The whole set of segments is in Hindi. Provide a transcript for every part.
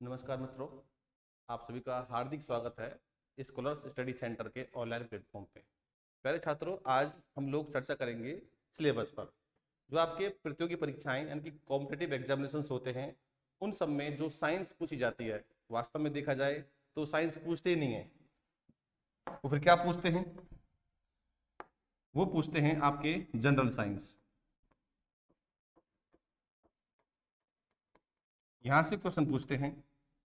नमस्कार मित्रों, आप सभी का हार्दिक स्वागत है स्कॉलर्स स्टडी सेंटर के ऑनलाइन प्लेटफॉर्म पे। प्यारे छात्रों, आज हम लोग चर्चा करेंगे सिलेबस पर। जो आपके प्रतियोगी परीक्षाएं यानी कि कॉम्पिटिटिव एग्जामिनेशंस होते हैं, उन सब में जो साइंस पूछी जाती है, वास्तव में देखा जाए तो साइंस पूछते ही नहीं है। वो फिर क्या पूछते हैं? वो पूछते हैं आपके जनरल साइंस। यहाँ से क्वेश्चन पूछते हैं।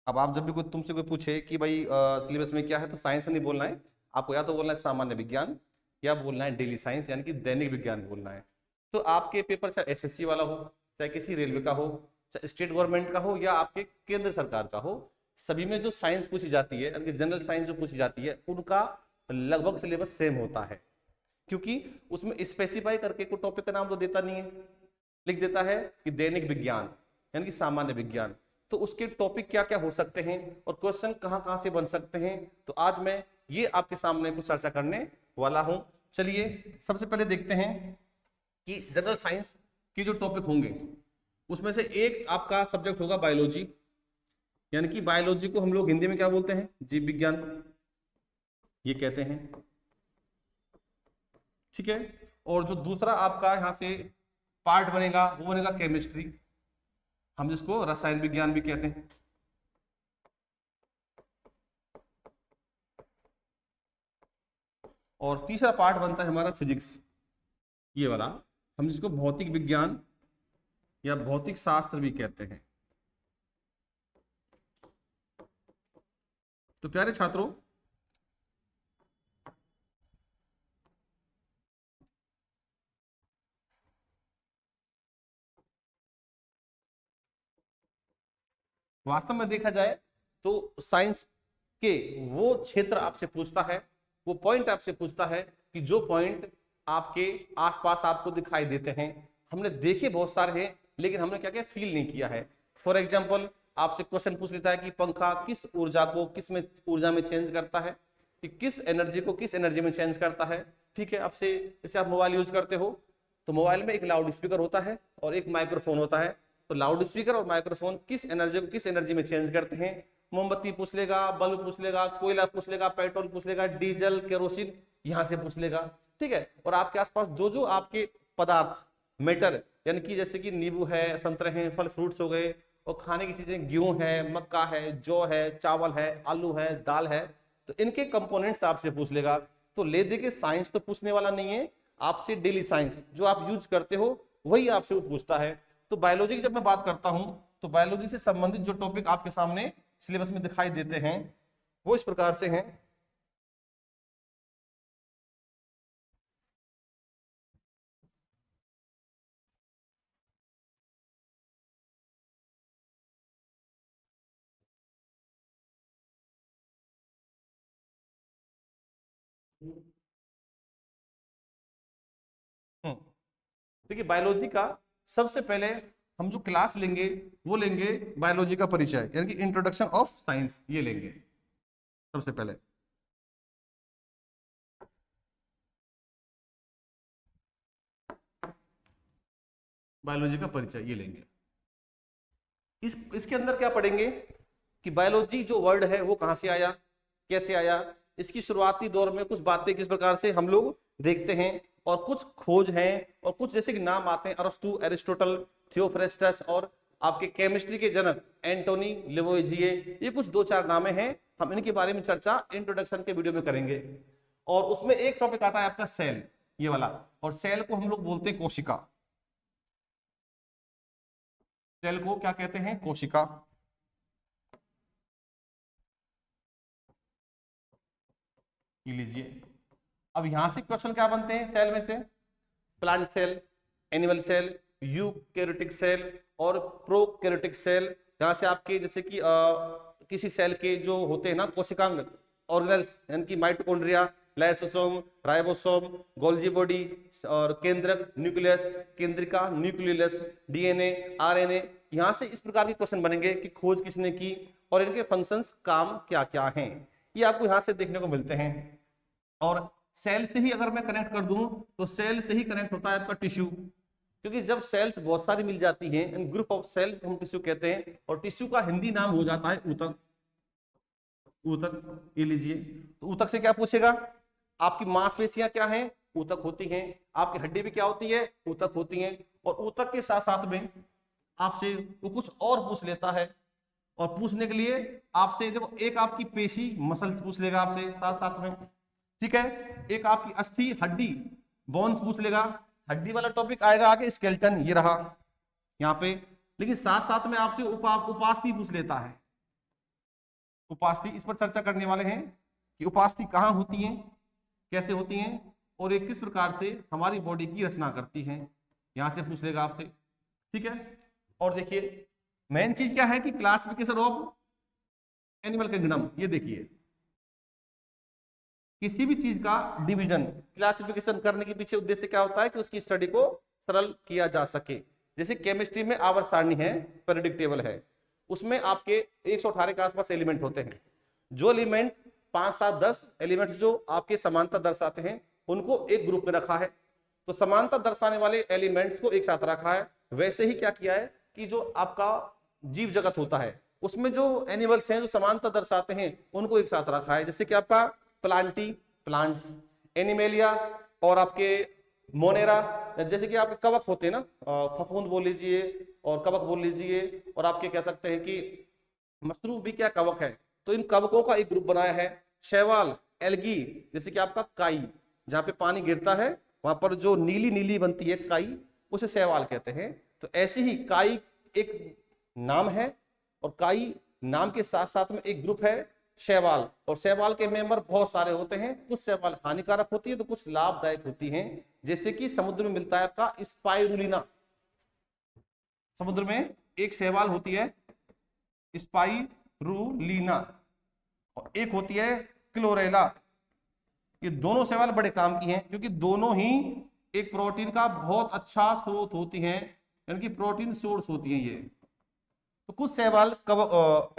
अब आप जब भी कोई तुमसे कोई पूछे कि भाई सिलेबस में क्या है, तो साइंस नहीं बोलना है आपको, या तो बोलना है सामान्य विज्ञान या बोलना है डेली साइंस यानी कि दैनिक विज्ञान बोलना है। तो आपके पेपर चाहे एसएससी वाला हो, चाहे किसी रेलवे का हो, चाहे स्टेट गवर्नमेंट का हो या आपके केंद्र सरकार का हो, सभी में जो साइंस पूछी जाती है यानी कि जनरल साइंस जो पूछी जाती है, उनका लगभग सिलेबस सेम होता है। क्योंकि उसमें स्पेसिफाई करके कोई टॉपिक का नाम तो देता नहीं है, लिख देता है कि दैनिक विज्ञान यानी कि सामान्य विज्ञान। तो उसके टॉपिक क्या क्या हो सकते हैं और क्वेश्चन कहां कहां से बन सकते हैं, तो आज मैं ये आपके सामने कुछ चर्चा करने वाला हूं। चलिए सबसे पहले देखते हैं कि जनरल साइंस के जो टॉपिक होंगे, उसमें से एक आपका सब्जेक्ट होगा बायोलॉजी, यानी कि बायोलॉजी को हम लोग हिंदी में क्या बोलते हैं? जीव विज्ञान ये कहते हैं, ठीक है। और जो दूसरा आपका यहां से पार्ट बनेगा वो बनेगा केमिस्ट्री, हम जिसको रसायन विज्ञान भी कहते हैं। और तीसरा पार्ट बनता है हमारा फिजिक्स, ये वाला, हम जिसको भौतिक विज्ञान या भौतिक शास्त्र भी कहते हैं। तो प्यारे छात्रों, वास्तव में देखा जाए तो साइंस के वो क्षेत्र आपसे पूछता है, वो पॉइंट आपसे पूछता है कि जो पॉइंट आपके आसपास आपको दिखाई देते हैं। हमने देखे बहुत सारे हैं, लेकिन हमने क्या क्या फील नहीं किया है। फॉर एग्जाम्पल, आपसे क्वेश्चन पूछ लेता है कि पंखा किस ऊर्जा को किस में ऊर्जा में चेंज करता है, कि किस एनर्जी को किस एनर्जी में चेंज करता है। ठीक है, आपसे जैसे आप मोबाइल यूज करते हो, तो मोबाइल में एक लाउड स्पीकर होता है और एक माइक्रोफोन होता है। तो लाउड स्पीकर और माइक्रोफोन किस एनर्जी को किस एनर्जी में चेंज करते हैं? मोमबत्ती पूछ लेगा, बल्ब पूछ लेगा, कोयला पूछ लेगा, पेट्रोल पूछ लेगा, डीजल, केरोसिन, यहां से पूछ लेगा। ठीक है, और आपके आसपास जो जो आपके पदार्थ मेटर, यानी कि जैसे कि नींबू है, संतरे हैं, फल फ्रूट्स हो गए, और खाने की चीजें गेहूं है, मक्का है, जौ है, चावल है, आलू है, दाल है, तो इनके कंपोनेंट्स आपसे पूछ लेगा। तो ले दे के साइंस तो पूछने वाला नहीं है आपसे, डेली साइंस जो आप यूज करते हो वही आपसे वो पूछता है। तो बायोलॉजी की जब मैं बात करता हूं, तो बायोलॉजी से संबंधित जो टॉपिक आपके सामने सिलेबस में दिखाई देते हैं वो इस प्रकार से हैं। देखिए, बायोलॉजी का सबसे पहले हम जो क्लास लेंगे वो लेंगे बायोलॉजी का परिचय, यानी कि इंट्रोडक्शन ऑफ साइंस, ये लेंगे सबसे पहले। बायोलॉजी का परिचय ये लेंगे। इसके अंदर क्या पढ़ेंगे कि बायोलॉजी जो वर्ड है वो कहां से आया, कैसे आया, इसकी शुरुआती दौर में कुछ बातें किस प्रकार से हम लोग देखते हैं, और कुछ खोज हैं, और कुछ जैसे कि नाम आते हैं अरस्तु, एरिस्टोटल, थियोफ्रेस्टस, और आपके केमिस्ट्री के जनक एंटोनी लेवोइजिए, ये कुछ दो चार नामे हैं। हम इनके बारे में चर्चा इंट्रोडक्शन के वीडियो में करेंगे। और उसमें एक टॉपिक आता है आपका सेल, ये वाला, और सेल को हम लोग बोलते हैं कोशिका। सेल को क्या कहते हैं? कोशिका। लीजिए, अब यहां से क्वेश्चन क्या बनते हैं सेल में से? Plant cell, animal cell, eukaryotic cell और प्रोकैरियोटिक सेल। यहां से आपके जैसे कि किसी सेल के जो होते हैं ना कोशिकांग, ऑर्गेनेल्स, यानी कि mitochondria, lysosome, ribosome, Golgi body, और केंद्रक, न्यूक्लियस, केंद्रिका, न्यूक्लियस, डीएनए, आरएनए। यहां से इस प्रकार के क्वेश्चन बनेंगे कि खोज किसने की और इनके फंक्शंस, काम क्या क्या हैं, ये आपको यहां से देखने को मिलते हैं। और सेल से ही अगर मैं कनेक्ट कर दूं, तो सेल से ही कनेक्ट होता है आपका टिश्यू, क्योंकि जब सेल्स बहुत सारी मिल जाती हैं, ग्रुप ऑफ सेल्स हम टिश्यू कहते हैं, और टिश्यू का हिंदी नाम हो जाता है ऊतक। ऊतक ये लीजिए, तो ऊतक से क्या पूछेगा, आपकी मांसपेशियां क्या हैं, ऊतक होती हैं, आपकी हड्डी भी क्या होती है, ऊतक होती हैं। और ऊतक के साथ साथ में आपसे वो कुछ और पूछ लेता है, और पूछने के लिए आपसे देखो, एक आपकी पेशी मसल्स पूछ लेगा आपसे साथ साथ में, ठीक है, एक आपकी अस्थि हड्डी बोन्स पूछ लेगा, हड्डी वाला टॉपिक आएगा आगे स्केलेटन, ये रहा यहाँ पे। लेकिन साथ साथ में आपसे उपास्थि पूछ लेता है, उपास्थि, इस पर चर्चा करने वाले हैं कि उपास्थि कहाँ होती है, कैसे होती हैं, और ये किस प्रकार से हमारी बॉडी की रचना करती हैं, यहां से पूछ लेगा आपसे, ठीक है। और देखिए मेन चीज क्या है कि क्लासिफिकेशन ऑफ एनिमल किंगडम, ये देखिए किसी भी चीज का डिवीजन क्लासिफिकेशन करने के पीछे उद्देश्य क्या होता है कि उसकी स्टडी को सरल किया जा सके। जैसे केमिस्ट्री में आवर्त सारणी है, पीरियोडिक टेबल है, उसमें आपके 118 के आसपास एलिमेंट होते हैं। जो एलिमेंट 5, 7, 10 एलिमेंट जो आपके समानता दर्शाते हैं उनको एक ग्रुप में रखा है, तो समानता दर्शाने वाले एलिमेंट्स को एक साथ रखा है। वैसे ही क्या किया है कि जो आपका जीव जगत होता है उसमें जो एनिमल्स हैं जो समानता दर्शाते हैं उनको एक साथ रखा है। जैसे कि आपका प्लांटी प्लांट्स, एनिमेलिया और आपके मोनेरा, जैसे कि आपके कवक होते हैं ना, फफूंद बोल लीजिए और कवक बोल लीजिए, और आपके कह सकते हैं कि मशरूम भी क्या कवक है, तो इन कवकों का एक ग्रुप बनाया है। शैवाल, एल्गी, जैसे कि आपका काई, जहाँ पे पानी गिरता है वहां पर जो नीली नीली बनती है काई, उसे शैवाल कहते हैं। तो ऐसे ही काई एक नाम है, और काई नाम के साथ साथ में एक ग्रुप है शैवाल, और शैवाल के मेंबर बहुत सारे होते हैं। कुछ शैवाल हानिकारक होती है तो कुछ लाभदायक होती हैं, जैसे कि समुद्र में मिलता है आपका स्पाइरुलिना, समुद्र में एक शैवाल होती है स्पाइरुलिना, और एक होती है क्लोरेला। ये दोनों शैवाल बड़े काम की हैं, क्योंकि दोनों ही एक प्रोटीन का बहुत अच्छा स्रोत होती हैं, यानी कि प्रोटीन सोर्स होती हैं ये। तो कुछ शैवाल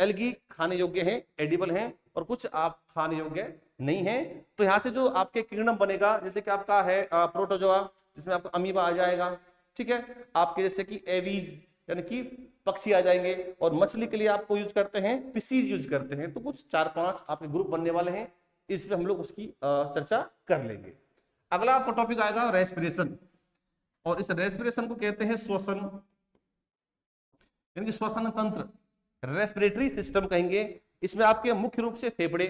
एल्गी खाने योग्य हैं, एडिबल हैं, और कुछ आप खाने योग्य नहीं हैं। तो यहाँ से जो आपके किंगडम बनेगा, जैसे कि आपका है प्रोटोजोआ, जिसमें आपका अमीबा आ जाएगा, ठीक है, आपके जैसे कि एवीज यानी कि पक्षी आ जाएंगे, और मछली के लिए आपको यूज करते हैं फिशीज यूज करते हैं। तो कुछ 4-5 आपके ग्रुप बनने वाले हैं, इस पे हम लोग उसकी चर्चा कर लेंगे। अगला आपका टॉपिक आएगा रेस्पिरेशन, और इस रेस्पिरेशन को कहते हैं श्वसन, यानी कि श्वसन तंत्र, रेस्पिरेटरी सिस्टम कहेंगे। इसमें आपके मुख्य रूप से फेफड़े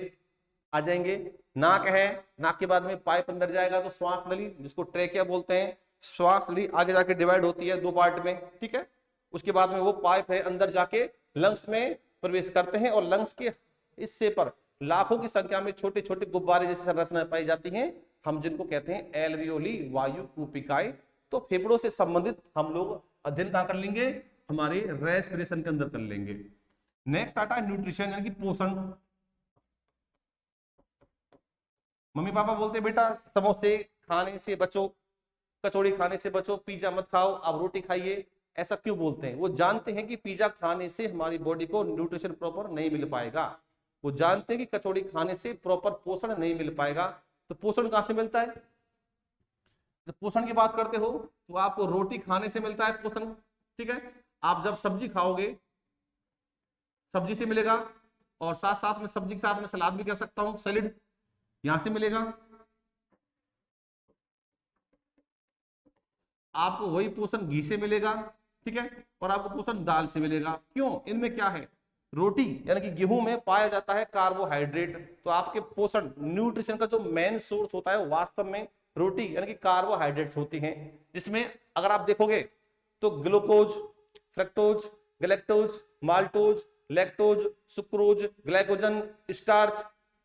आ जाएंगे, नाक है, नाक के बाद में पाइप अंदर जाएगा तो श्वास नली, जिसको ट्रेकिया बोलते हैं, श्वास नली आगे जाके डिवाइड होती है 2 पार्ट में, ठीक है। उसके बाद में वो पाइप है अंदर जाके लंग्स में प्रवेश करते हैं, और लंग्स के हिस्से पर लाखों की संख्या में छोटे छोटे गुब्बारे जैसी संरचना पाई जाती हैं, हम जिनको कहते हैं एल्वियोली, वायु कूपिकाएं। तो फेफड़ों से संबंधित हम लोग अध्ययन कहाँ कर लेंगे, हमारे रेस्पिरेशन के अंदर कर लेंगे। नेक्स्ट आता है न्यूट्रिशन, यानी कि पोषण। मम्मी पापा बोलते बेटा समोसे खाने से बचो, कचौड़ी खाने से बचो, पिज्जा मत खाओ, आप रोटी खाइए। ऐसा क्यों बोलते हैं? वो जानते हैं कि पिज्जा खाने से हमारी बॉडी को न्यूट्रिशन प्रॉपर नहीं मिल पाएगा। वो जानते हैं कि कचौड़ी खाने से प्रॉपर पोषण नहीं मिल पाएगा। तो पोषण कहां से मिलता है? जब पोषण की बात करते हो तो आपको रोटी खाने से मिलता है पोषण, ठीक है। आप जब सब्जी खाओगे सब्जी से मिलेगा, और साथ साथ में सब्जी के साथ में सलाद भी कह सकता हूं, सैलेड यहां से मिलेगा। आपको वही पोषण घी से मिलेगा, ठीक है, और आपको पोषण दाल से मिलेगा। क्यों? इनमें क्या है, रोटी यानी कि गेहूं में पाया जाता है कार्बोहाइड्रेट। तो आपके पोषण न्यूट्रिशन का जो मेन सोर्स होता है वास्तव में रोटी यानी कि कार्बोहाइड्रेट्स होती हैं, जिसमें अगर आप देखोगे तो glucose, fructose, galactose, maltose, lactose, sucrose, glycogen, starch,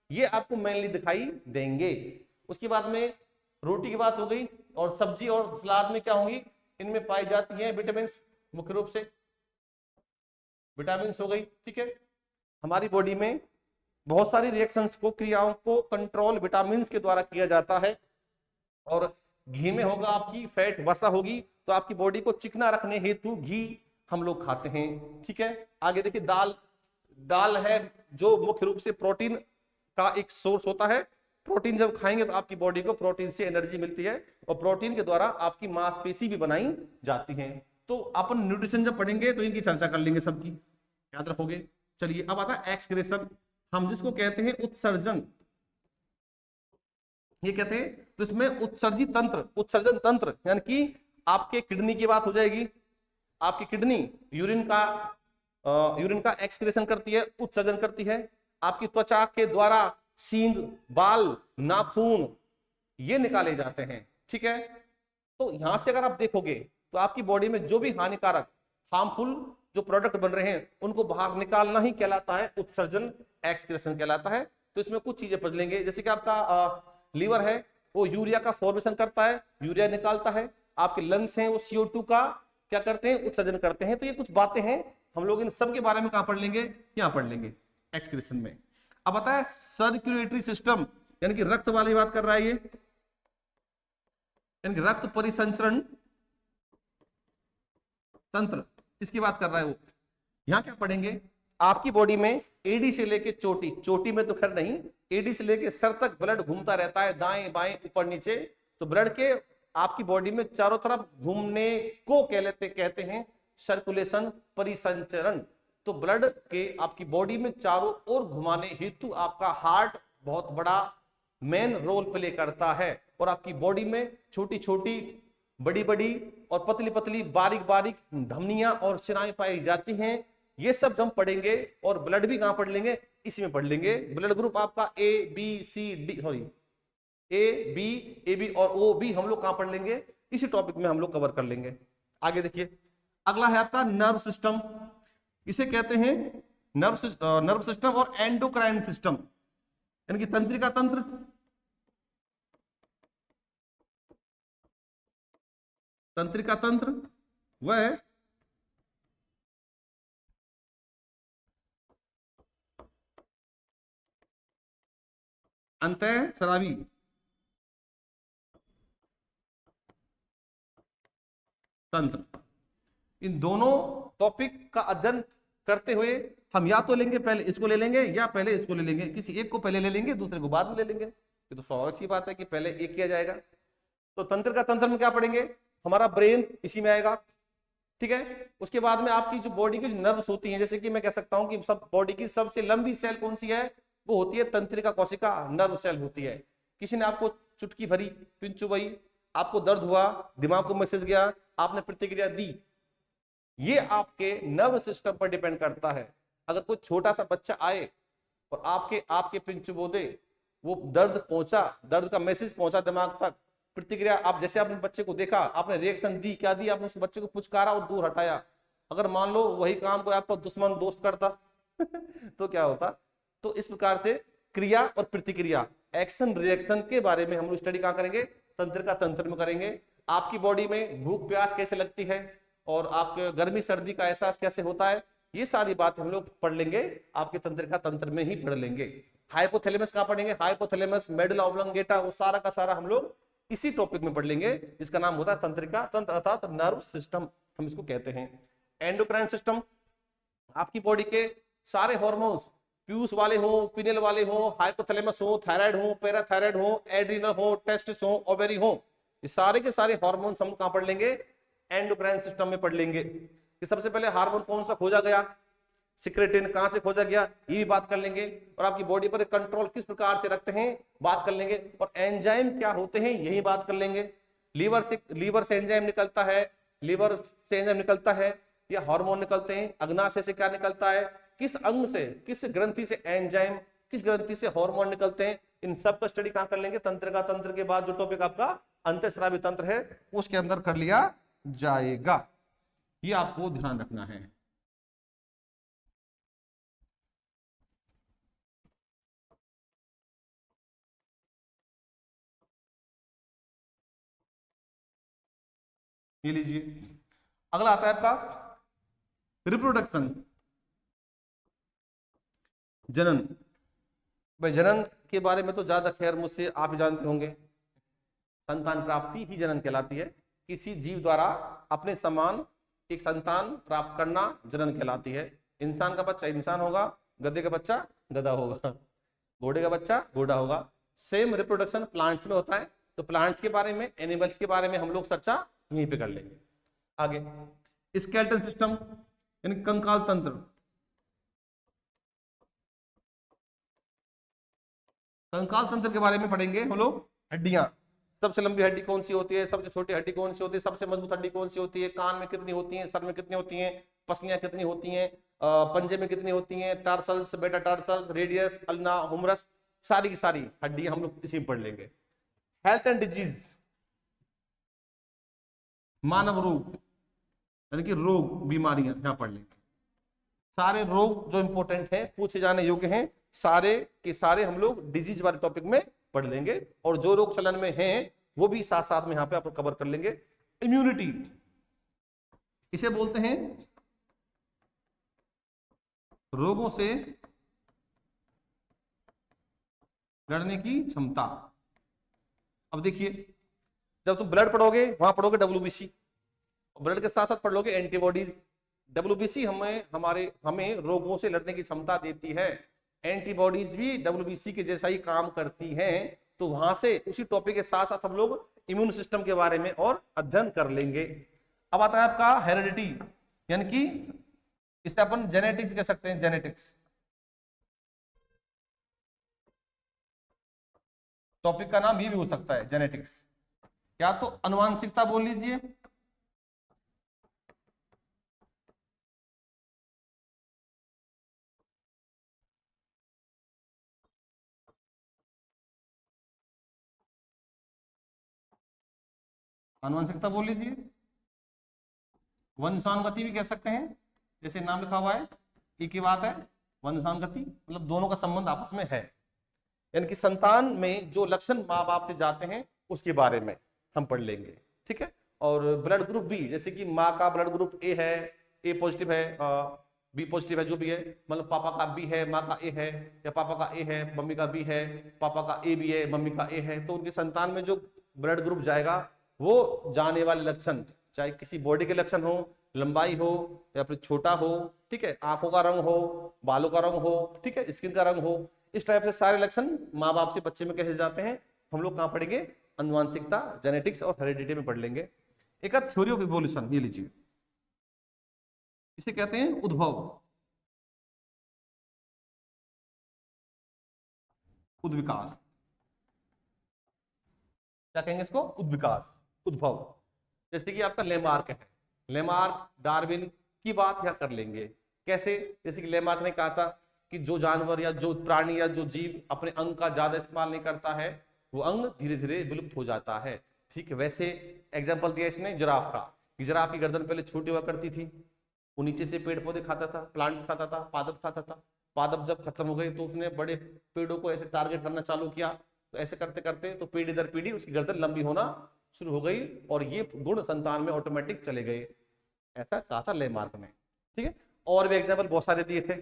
ये आपको मेनली दिखाई देंगे। उसके बाद में रोटी की बात हो गई, और सब्जी और सलाद में क्या होंगी, इनमें पाई जाती है विटामिन, मुख्य रूप से विटामिन हो गई, ठीक है। हमारी बॉडी में बहुत सारी रिएक्शंस को, क्रियाओं को कंट्रोल विटामिन के द्वारा किया जाता है। और घी में होगा आपकी फैट, वसा होगी, तो आपकी बॉडी को चिकना रखने हेतु घी हम लोग खाते हैं, ठीक है। आगे देखिए दाल, दाल है जो मुख्य रूप से प्रोटीन का एक सोर्स होता है, प्रोटीन जब खाएंगे तो आपकी बॉडी को प्रोटीन से एनर्जी मिलती है और प्रोटीन के द्वारा आपकी मांसपेशी भी बनाई जाती है। तो अपन न्यूट्रिशन जब पढ़ेंगे तो इनकी चर्चा कर लेंगे, सबकी याद रखोगे। चलिए अब आता है एक्सक्रीशन, हम जिसको कहते हैं उत्सर्जन, ये कहते हैं। तो इसमें उत्सर्जी तंत्र, उत्सर्जन तंत्र यानी कि आपके किडनी की बात हो जाएगी। आपकी किडनी यूरिन का एक्सक्रीशन करती है, उत्सर्जन करती है। आपकी त्वचा के द्वारा सींग, बाल, नाखून ये निकाले जाते हैं, ठीक है। तो यहां से अगर आप देखोगे तो आपकी बॉडी में जो भी हानिकारक, हार्मफुल जो प्रोडक्ट बन रहे हैं उनको बाहर निकालना ही कहलाता है उत्सर्जन, एक्सक्रीशन कहलाता है। तो इसमें कुछ चीजें पढ़ लेंगे, जैसे कि आपका लीवर है वो यूरिया का फॉर्मेशन करता है, यूरिया निकालता है। आपके लंग्स हैं वो CO2 का क्या करते हैं, उत्सर्जन करते हैं। तो ये कुछ बातें हैं, हम लोग इन सब के बारे में कहां पढ़ लेंगे, यहां पढ़ लेंगे एक्सक्रीशन में। अब आता है सर्कुलेटरी सिस्टम, यानी कि रक्त वाली बात कर रहा है ये, यानी कि रक्त परिसंचरण तंत्र, इसकी बात कर रहा है वो। यहां क्या पढ़ेंगे, आपकी बॉडी में एडी से लेके चोटी, चोटी में तो खैर नहीं, एडी से लेके सर तक ब्लड घूमता रहता है, दाएं बाएं ऊपर नीचे। तो ब्लड के आपकी बॉडी में चारों तरफ घूमने को कहते हैं सर्कुलेशन, परिसंचरण। तो ब्लड के आपकी बॉडी में चारों ओर घुमाने हेतु आपका हार्ट बहुत बड़ा मेन रोल प्ले करता है। और आपकी बॉडी में छोटी छोटी, बड़ी बड़ी और पतली पतली, बारीक बारीक धमनियां और शिराएं पाई जाती हैं। ये सब हम पढ़ेंगे। और ब्लड भी कहां पढ़ लेंगे, इसी में पढ़ लेंगे। ब्लड ग्रुप आपका ए बी और ओ बी हम लोग कहां पढ़ लेंगे, इसी टॉपिक में हम लोग कवर कर लेंगे। आगे देखिए, अगला है आपका नर्व सिस्टम। इसे कहते हैं नर्व सिस्टम और एंडोक्राइन सिस्टम, यानी कि तंत्रिका तंत्र, तंत्रिका तंत्र वह अंतःस्रावी तंत्र। इन दोनों टॉपिक का अध्ययन करते हुए हम या तो लेंगे पहले इसको ले लेंगे या पहले इसको ले लेंगे, किसी एक को पहले ले लेंगे दूसरे को बाद में ले लेंगे। ये तो स्वाभाविक सी बात है कि पहले एक किया जाएगा। तो तंत्रिका तंत्र में क्या पढ़ेंगे, हमारा ब्रेन इसी में आएगा, ठीक है। उसके बाद में आपकी जो बॉडी की नर्व्स होती हैं, जैसे कि मैं कह सकता हूं कि सब बॉडी की सबसे लंबी सेल कौन सी है, वो होती है तंत्रिका कोशिका, नर्व सेल होती है। किसी ने आपको चुटकी भरी, पिन चुभई, आपको दर्द हुआ, दिमाग को मैसेज गया, आपने प्रतिक्रिया दी, ये आपके नर्व सिस्टम पर डिपेंड करता है। अगर कोई छोटा सा बच्चा आए और आपके पिन चुभो दे, वो दर्द पहुंचा, दर्द का मैसेज पहुंचा दिमाग तक, प्रतिक्रिया आप जैसे आपने बच्चे को देखा, आपने रिएक्शन दी, क्या दी, आपने उस बच्चे को पुचकारा और दूर हटाया। अगर मान लो वही काम को आपका दुश्मन दोस्त करता तो क्या होता। तो इस प्रकार से क्रिया और प्रतिक्रिया, एक्शन रिएक्शन के बारे में हम लोग स्टडी कहां करेंगे, तंत्रिका तंत्र में करेंगे। आपकी बॉडी में भूख प्यास कैसे लगती है और आपके गर्मी सर्दी का एहसास कैसे होता है, ये सारी बात हम लोग पढ़ लेंगे, आपके तंत्रिका तंत्र में ही पढ़ लेंगे। हाइपोथैलेमस कहां पढ़ेंगे, हाइपोथैलेमस, मेडुला ऑब्लोंगेटा, वो सारा का सारा हम लोग इसी टॉपिक में पढ़ लेंगे, जिसका नाम होता है तंत्रिका तंत्र अर्थात नर्व सिस्टम हम इसको कहते हैं। एंडोक्राइन सिस्टम, आपकी बॉडी के सारे हार्मोन्स, प्यूस वाले हो, पिनेल वाले हो, हाइपोथैलेमस हो, थायराइड हो, पैराथायराइड हो, एड्रिनल हो, टेस्टिस हो, ओवेरी हो, ये सारे के सारे हार्मोन्स हम कहां पढ़ लेंगे, एंडोक्राइन सिस्टम में पढ़ लेंगे। कि सबसे पहले हार्मोन कौन सा खोजा गया, सिक्रेटिन कहां से खोजा गया, ये भी बात कर लेंगे। और आपकी बॉडी पर कंट्रोल किस प्रकार से रखते हैं, बात कर लेंगे। और एंजाइम क्या होते हैं, यही बात कर लेंगे। लीवर से एंजाइम निकलता है, लिवर से एंजाइम निकलता है या हार्मोन निकलते हैं, अग्नाशय से क्या निकलता है, किस अंग से, किस ग्रंथि से एंजाइम, किस ग्रंथि से हार्मोन निकलते हैं, इन सब का स्टडी कहां कर लेंगे, तंत्रिका तंत्र के बाद जो टॉपिक आपका अंतःस्रावी तंत्र है उसके अंदर कर लिया जाएगा। ये आपको ध्यान रखना है। ये लीजिए, अगला आता है आपका रिप्रोडक्शन, जनन। भाई जनन के बारे में तो ज्यादा खैर मुझसे आप ही जानते होंगे, संतान प्राप्ति ही जनन कहलाती है। किसी जीव द्वारा अपने समान एक संतान प्राप्त करना जनन कहलाती है। इंसान का बच्चा इंसान होगा, गधे का बच्चा गधा होगा, घोड़े का बच्चा घोड़ा होगा। सेम रिप्रोडक्शन प्लांट्स में होता है, तो प्लांट्स के बारे में, एनिमल्स के बारे में हम लोग चर्चा यहीं पे कर लेंगे। आगे स्केलेटन सिस्टम यानी कंकाल तंत्र। कंकाल तंत्र के बारे में पढ़ेंगे हम लोग। हड्डियां, सबसे लंबी हड्डी कौन सी होती है, सबसे छोटी हड्डी कौन सी होती है, सबसे मजबूत हड्डी कौन सी होती है, कान में कितनी होती है, सर में कितनी होती है, पसलियां कितनी होती हैं, पंजे में कितनी होती हैं, टार्सल्स, बेटा टार्सल्स, रेडियस, अल्ना, हुमरस, सारी की सारी हड्डियां हम लोग इसी में पढ़ लेंगे। हेल्थ एंड डिजीज, मानव रोग यानी कि रोग, बीमारियां यहां पढ़ लेंगे। सारे रोग जो इंपॉर्टेंट है, पूछे जाने योग्य हैं, सारे के सारे हम लोग डिजीज वाले टॉपिक में पढ़ लेंगे, और जो रोग चलन में हैं वो भी साथ साथ में यहां पे आप कवर कर लेंगे। इम्यूनिटी, इसे बोलते हैं रोगों से लड़ने की क्षमता। अब देखिए, जब तुम ब्लड पढ़ोगे वहां पढ़ोगे WBC, ब्लड के साथ साथ पढ़ लोगे एंटीबॉडीज। WBC हमें रोगों से लड़ने की क्षमता देती है, एंटीबॉडीज भी WBC के जैसा ही काम करती हैं। तो वहां से उसी टॉपिक के साथ साथ हम लोग इम्यून सिस्टम के बारे में और अध्ययन कर लेंगे। अब आता है आपका हेरिडिटी, यानी कि इसे अपन जेनेटिक्स कह सकते हैं। जेनेटिक्स टॉपिक का नाम ये भी हो सकता है, जेनेटिक्स, या तो अनुवांशिकता बोल लीजिए, अनुवांशिकता बोल लीजिए, वंशानुगति भी कह सकते हैं, जैसे नाम लिखा हुआ है एक ही बात है, वंशानुगति मतलब दोनों का संबंध आपस में है, यानी कि संतान में जो लक्षण माँ बाप से जाते हैं उसके बारे में हम पढ़ लेंगे। ठीक है, और ब्लड ग्रुप भी, जैसे कि माँ का ब्लड ग्रुप ए है, ए पॉजिटिव है, बी पॉजिटिव है, जो भी है, मतलब पापा का बी है, माँ का ए है, या पापा का ए है, मम्मी का बी है, पापा का ए भी है, मम्मी का ए है, तो उनके संतान में जो ब्लड ग्रुप जाएगा वो जाने वाले लक्षण, चाहे किसी बॉडी के लक्षण हो, लंबाई हो या फिर छोटा हो, ठीक है, आंखों का रंग हो, बालों का रंग हो, ठीक है, स्किन का रंग हो, इस टाइप से सारे लक्षण माँ बाप से बच्चे में कैसे जाते हैं हम लोग कहाँ पढ़ेंगे, अनुवांशिकता, जेनेटिक्स और हेरिडिटी में पढ़ लेंगे। एक थ्योरी ऑफ इवोल्यूशन, ये लीजिए, इसे कहते हैं उद्भव, उद्विकास, क्या कहेंगे इसको, उद्विकास, उद्भव। जैसे कि आपका लेमार्क है, लेमार्क, डार्विन की बात यहाँ कर लेंगे। कैसे, जैसे कि लेमार्क ने कहा था कि जो जानवर या जो प्राणी या जो जीव अपने अंग का ज्यादा इस्तेमाल नहीं करता है वो अंग धीरे धीरे विलुप्त हो जाता है। ठीक है, वैसे एग्जाम्पल दिया इसने जिराफ का, कि जिराफ की गर्दन पहले छोटी हुआ करती थी, वो नीचे से पेड़ पौधे खाता था, प्लांट्स खाता था, पादप खाता था, पादप जब खत्म हो गए तो उसने बड़े पेड़ों को ऐसे टारगेट करना चालू किया, तो ऐसे करते करते तो पीढ़ी दर पीढ़ी उसकी गर्दन लंबी होना शुरू हो गई और ये गुण संतान में ऑटोमेटिक चले गए, ऐसा कहा था लेमार्क ने। ठीक है, और भी एग्जाम्पल बहुत सारे दिए थे।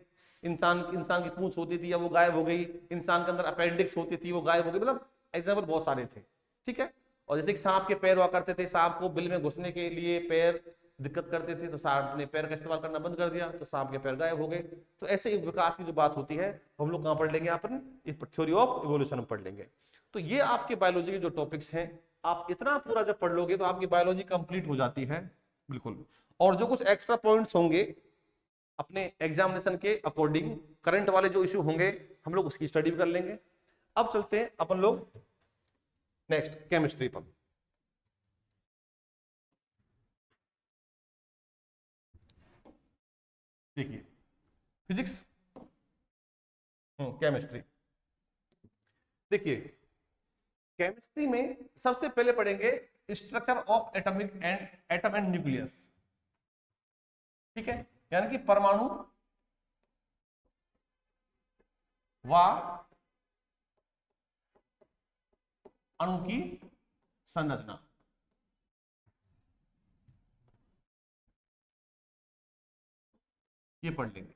इंसान की पूंछ होती थी या वो गायब हो गई, इंसान के अंदर अपेंडिक्स होती थी वो गायब हो गई, मतलब एग्जाम्पल बहुत सारे थे। ठीक है, और जैसे कि सांप के पैर हुआ करते थे, सांप को बिल में घुसने के लिए पैर दिक्कत करते थे, तो सांप ने पैर का इस्तेमाल करना बंद कर दिया, तो सांप के पैर गायब हो गए। तो ऐसे विकास की जो बात होती है हम लोग कहाँ पढ़ लेंगे, अपन थ्योरी ऑफ इवोल्यूशन पढ़ लेंगे। तो ये आपके बायोलॉजी के जो टॉपिक्स हैं, आप इतना पूरा जब पढ़ लोगे तो आपकी बायोलॉजी कंप्लीट हो जाती है बिल्कुल। और जो कुछ एक्स्ट्रा पॉइंट्स होंगे अपने एग्जामिनेशन के अकॉर्डिंग, करंट वाले जो इश्यू होंगे हम लोग उसकी स्टडी भी कर लेंगे। अब चलते हैं अपन लोग नेक्स्ट केमिस्ट्री पर। देखिए फिजिक्स, केमिस्ट्री, देखिए केमिस्ट्री में सबसे पहले पढ़ेंगे structure of atom and nucleus. ठीक है, यानी कि परमाणु व अणु की संरचना। ये पढ़ लेंगे।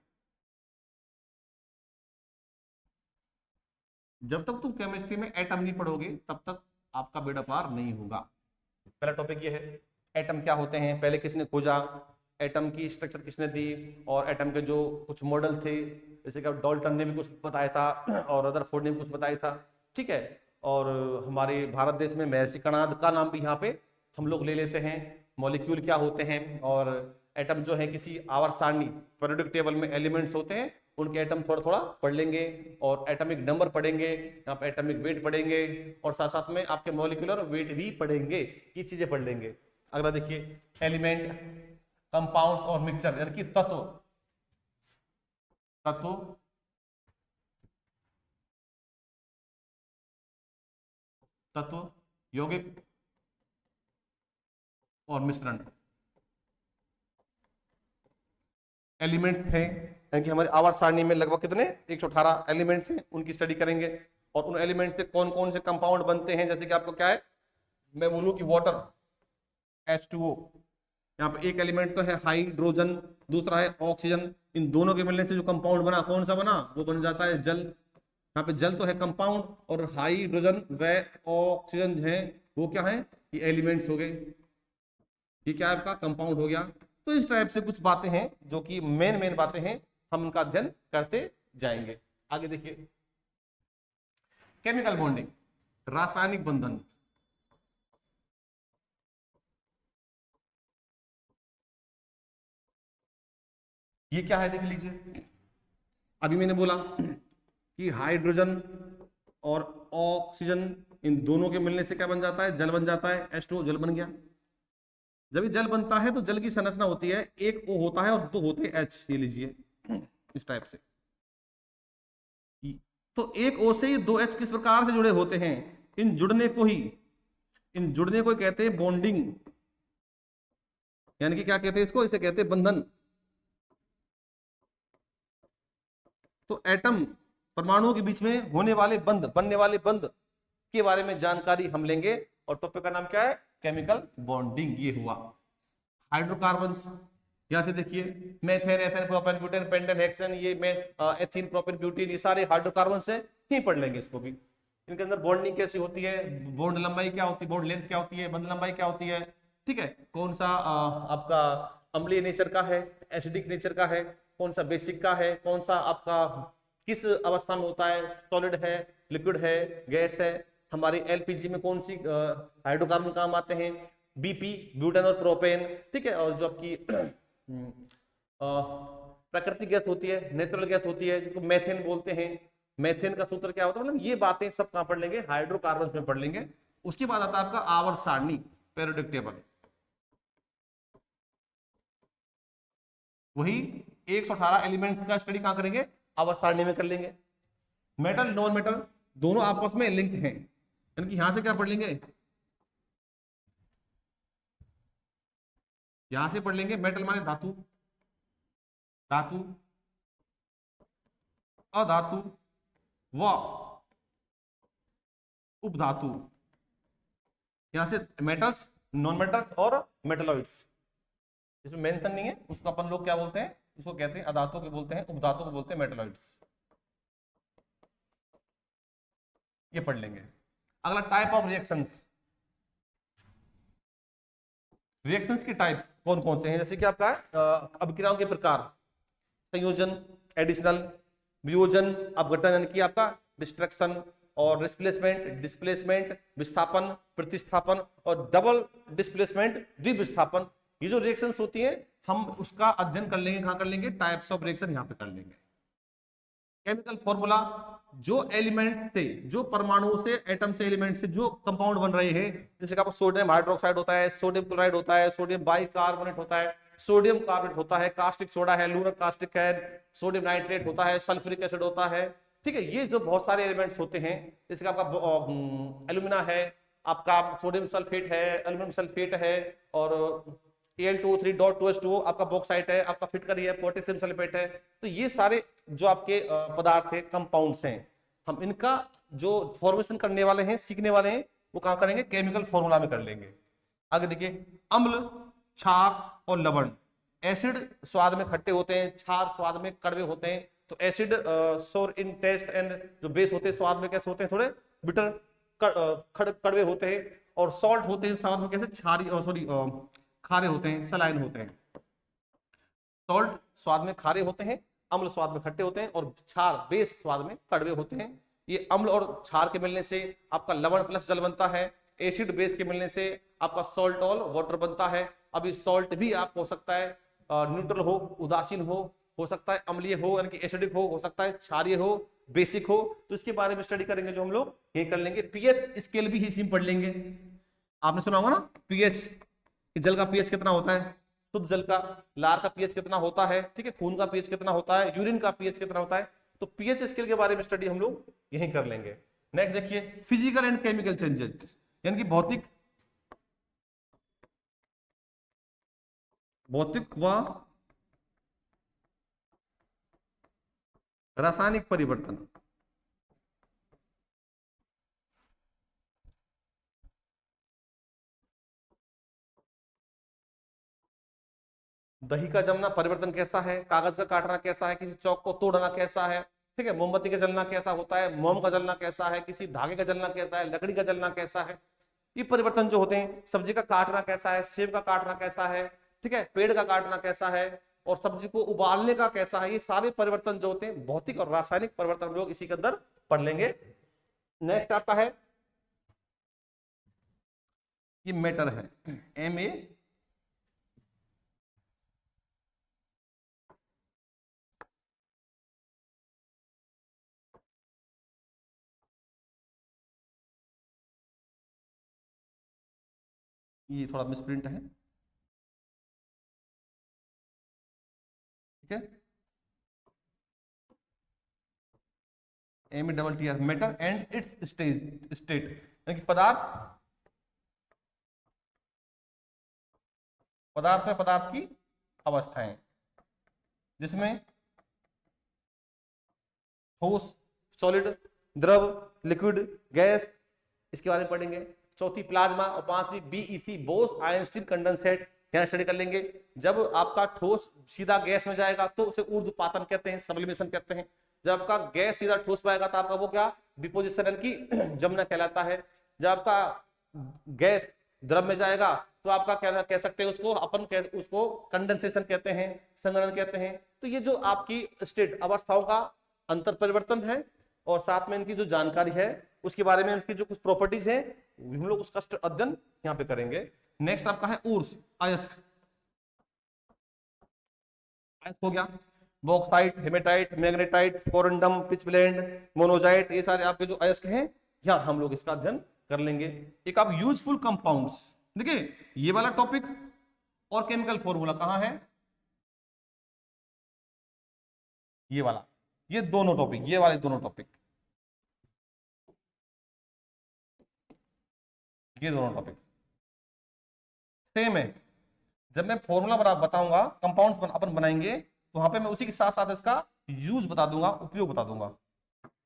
जब तक तुम केमिस्ट्री में एटम नहीं पढ़ोगे तब तक आपका बेड़ा पार नहीं होगा। पहला टॉपिक ये है, एटम क्या होते हैं, पहले किसने खोजा, एटम की स्ट्रक्चर किसने दी, और एटम के जो कुछ मॉडल थे, जैसे कि डाल्टन ने भी कुछ बताया था और रदरफोर्ड ने भी कुछ बताया था। ठीक है, और हमारे भारत देश में महर्षि कणाद का नाम भी यहाँ पे हम लोग ले लेते हैं। मॉलिक्यूल क्या होते हैं, और एटम जो है किसी आवर्त सारणी पीरियोडिक टेबल में एलिमेंट्स होते हैं, उनके एटम थोड़ा थोड़ा पढ़ लेंगे, और एटॉमिक नंबर पढ़ेंगे, यहाँ पे एटॉमिक वेट पढ़ेंगे, और साथ साथ में आपके मॉलिक्यूलर वेट भी पढ़ेंगे, ये चीजें पढ़ लेंगे। अगला देखिए एलिमेंट, कंपाउंड्स और मिक्सचर, यानी कि तत्व, तत्व, तत्व, यौगिक और मिश्रण। एलिमेंट्स हैं, यानी कि हमारे आवर्त सारणी में लगभग कितने 118 एलिमेंट्स हैं, उनकी स्टडी करेंगे, और उन एलिमेंट्स से कौन कौन से कंपाउंड बनते हैं। जैसे कि आपको क्या है, मैं बोलूं कि वाटर H2O, यहाँ पे एक एलिमेंट तो है हाइड्रोजन, दूसरा है ऑक्सीजन, इन दोनों के मिलने से जो कंपाउंड बना, कौन सा बना, वो बन जाता है जल। यहाँ पे जल तो है कंपाउंड, और हाइड्रोजन व ऑक्सीजन है वो क्या है, ये एलिमेंट्स हो गए, ये क्या है आपका कंपाउंड हो गया। तो इस टाइप से कुछ बातें हैं जो कि मेन मेन बातें हैं, हम इनका अध्ययन करते जाएंगे। आगे देखिए केमिकल बॉन्डिंग, रासायनिक बंधन। ये क्या है देख लीजिए, अभी मैंने बोला कि हाइड्रोजन और ऑक्सीजन इन दोनों के मिलने से क्या बन जाता है, जल बन जाता है, H2O जल बन गया। जब ये जल बनता है तो जल की संरचना होती है, एक O होता है और दो होते हैं H, ये लीजिए इस टाइप से। तो एक O से ये दो H किस प्रकार से जुड़े होते हैं, इन जुड़ने को ही कहते हैं बॉन्डिंग, यानी कि क्या कहते हैं इसको, इसे कहते हैं बंधन। तो एटम परमाणुओं के बीच में होने वाले बंध, बनने वाले बंध के बारे में जानकारी हम लेंगे, और टॉपिक का नाम क्या है, केमिकल बॉन्डिंग। ये हुआ हाइड्रोकार्बन्स, यहां से देखिए methane, ethane, propane, butane, pentane, hexane, ये एथीन, प्रोपेन, ब्यूटेन, ये सारे हाइड्रोकार्बन से ही पढ़ लेंगे इसको भी। इनके अंदर बॉन्डिंग कैसी होती है, बॉन्ड लंबाई क्या होती है, बॉन्ड लेंथ क्या होती है, बंध लंबाई क्या होती है, ठीक है, कौन सा आपका अम्लीय नेचर का है, एसिडिक नेचर का है, कौन सा बेसिक का है, कौन सा आपका किस अवस्था में होता है, सॉलिड है, लिक्विड है, गैस है, हमारी एलपीजी में कौन सी हाइड्रोकार्बन काम आते हैं, बीपी, ब्यूटेन और प्रोपेन, ठीक है, और जो आपकी प्राकृतिक गैस होती है, नेचुरल गैस होती है, जिसको मेथेन बोलते हैं, मेथेन का सूत्र क्या होता है, मतलब ये बातें सब कहां पढ़ लेंगे, हाइड्रोकार्बन में पढ़ लेंगे। उसके बाद आता है आपका आवर्त सारणी, पीरियोडिक टेबल, वही 118 एलिमेंट्स का स्टडी कहां करेंगे, आवर्त सारणी में कर लेंगे। मेटल नॉन मेटल दोनों आपस में लिंक हैं, यानी कि यहां से क्या पढ़ लेंगे, यहां से पढ़ लेंगे मेटल माने धातु, धातु, अधातु व उपधातु, यहां से मेटल्स, नॉन मेटल्स और मेटलॉइड्स। इसमें मेंशन नहीं है, उसको अपन लोग क्या बोलते हैं, इसको कहते हैं अधातु को बोलते हैं, उपधातु को बोलते हैं मेटलॉइड्स, ये पढ़ लेंगे। अगला टाइप ऑफ रिएक्शंस, रिएक्शंस के टाइप कौन कौन से हैं, जैसे कि आपका अभिक्रियाओं के प्रकार, संयोजन, एडिशनल, वियोजन, अपघटन, यानी कि आपका डिस्ट्रक्शन, और रिप्लेसमेंट, डिस्प्लेसमेंट, विस्थापन, प्रतिस्थापन, और डबल डिस्प्लेसमेंट, द्विविस्थापन। ये जो रिएक्शंस होती हैं हम उसका अध्ययन कर लेंगे, कहां कर लेंगे, टाइप्स ऑफ रिएक्शन यहां पे कर लेंगे। केमिकल फॉर्मूला, जो एलिमेंट से, जो परमाणु से, एटम से, एलिमेंट से जो कंपाउंड बन रहे हैं, जैसे कि आपको सोडियम हाइड्रोक्साइड होता है, सोडियम क्लोराइड होता है, सोडियम बाइकार्बोनेट होता है, सोडियम कार्बोनेट होता है, कास्टिक सोडा है, लूनर कास्टिक है, सोडियम नाइट्रेट होता है, सल्फ्यूरिक एसिड होता है, ठीक है, ये जो बहुत सारे एलिमेंट्स होते हैं, जैसे आपका एल्यूमिना है, आपका सोडियम सल्फेट है, एल्यूमिनियम सल्फेट है, और Al2O3.2H2O आपका बॉक्साइट है, आपका फिटकरी है, पोटेशियम सल्फेट है। तो ये सारे जो आपके पदार्थ है, कंपाउंड्स हैं, हम इनका जो फॉर्मेशन करने वाले हैं, सीखने वाले हैं, वो कहां करेंगे, केमिकल फॉर्मूला में कर लेंगे। आगे देखिए अम्ल, क्षार और लवण। एसिड स्वाद में खट्टे होते हैं, क्षार स्वाद में कड़वे होते हैं। तो एसिड सोर इन टेस्ट, एंड जो बेस होते हैं स्वाद में कैसे होते हैं, थोड़े बिटर, कड़वे होते हैं, और सॉल्ट होते हैं स्वाद में कैसे, क्षारी, सॉरी खारे होते हैं, सलाइन होते हैं। सॉल्ट स्वाद में खारे होते हैं, अम्ल स्वाद में खट्टे होते हैं, और क्षार बेस स्वाद में कड़वे होते हैं। ये अम्ल और क्षार के मिलने से आपका लवण प्लस जल बनता है, एसिड बेस के मिलने से आपका सॉल्ट और वाटर बनता है। अभी सॉल्ट भी आपको हो सकता है न्यूट्रल हो, उदासीन हो सकता है अम्लीय हो यानी कि एसिडिक हो सकता है क्षारीय हो, बेसिक हो। तो इसके बारे में स्टडी करेंगे जो हम लोग ये कर लेंगे। पीएच स्केल भी इसी में पढ़ लेंगे। आपने सुना होगा ना पीएच, जल का पीएच कितना होता है, शुद्ध जल का, लार का पीएच कितना होता है, ठीक है, खून का पीएच कितना होता है, यूरिन का पीएच कितना होता है। तो पीएच स्केल के बारे में स्टडी हम लोग यही कर लेंगे। नेक्स्ट देखिए फिजिकल एंड केमिकल चेंजेस, यानी कि भौतिक व रासायनिक परिवर्तन। दही का जमना परिवर्तन कैसा है, कागज का काटना कैसा है, किसी चौक को तोड़ना कैसा है, ठीक है, मोमबत्ती का जलना कैसा होता है, मोम का जलना कैसा है, किसी धागे का जलना कैसा है, लकड़ी का जलना कैसा है। ये परिवर्तन जो होते हैं, सब्जी का काटना कैसा है, सेब का काटना कैसा है, ठीक है, पेड़ का काटना कैसा है, और सब्जी को उबालने का कैसा है, ये सारे परिवर्तन जो होते हैं भौतिक और रासायनिक परिवर्तन हम लोग इसी के अंदर पढ़ लेंगे। नेक्स्ट आपका है ये मैटर है, MA ये थोड़ा मिसप्रिंट है, ठीक है, MATTR matter and it's state यानी कि पदार्थ में पदार्थ की अवस्थाएं, जिसमें ठोस, सॉलिड, द्रव, लिक्विड, गैस, इसके बारे में पढ़ेंगे। चौथी प्लाज्मा, और पांचवी बीईसी बोस आयनस्टीन कंडेंसेट, यहाँ स्टडी कर लेंगे। जब आपका ठोस सीधा गैस में जाएगा तो उसे ऊर्ध्वपातन कहते हैं, सब्लिमेशन कहते हैं। जब आपका गैस सीधा ठोस में आएगा तो आपका वो क्या, डिपोजिशन यानी कि जमना कहलाता है। जब आपका गैस द्रव में जाएगा तो आपका क्या कह सकते हैं उसको, उसको कंडेंसेशन कहते हैं, संघनन कहते हैं। तो ये जो आपकी स्टेट अवस्थाओं का अंतर परिवर्तन है, और साथ में इनकी जो जानकारी है उसके बारे में, इनकी जो कुछ प्रॉपर्टीज है हम लोग उसका अध्ययन यहाँ पे करेंगे। नेक्स्ट आपका है ऊर्स, अयस्क। अयस्क हो गया bauxite, hematite, magnetite, corundum, pitchblende, monazite, ये सारे आपके जो अयस्क हैं यहाँ हम लोग इसका अध्ययन कर लेंगे। एक आप यूजफुल कंपाउंड्स, देखिए ये वाला टॉपिक और केमिकल फॉर्मूला कहाँ है, ये वाला, ये दोनों टॉपिक, ये वाले दोनों टॉपिक, ये दोनों टॉपिक सेम है। जब मैं फॉर्मूला बताऊंगा, कंपाउंड्स अपन बनाएंगे, तो वहां पे मैं उसी के साथ साथ इसका यूज बता दूंगा, उपयोग बता दूंगा।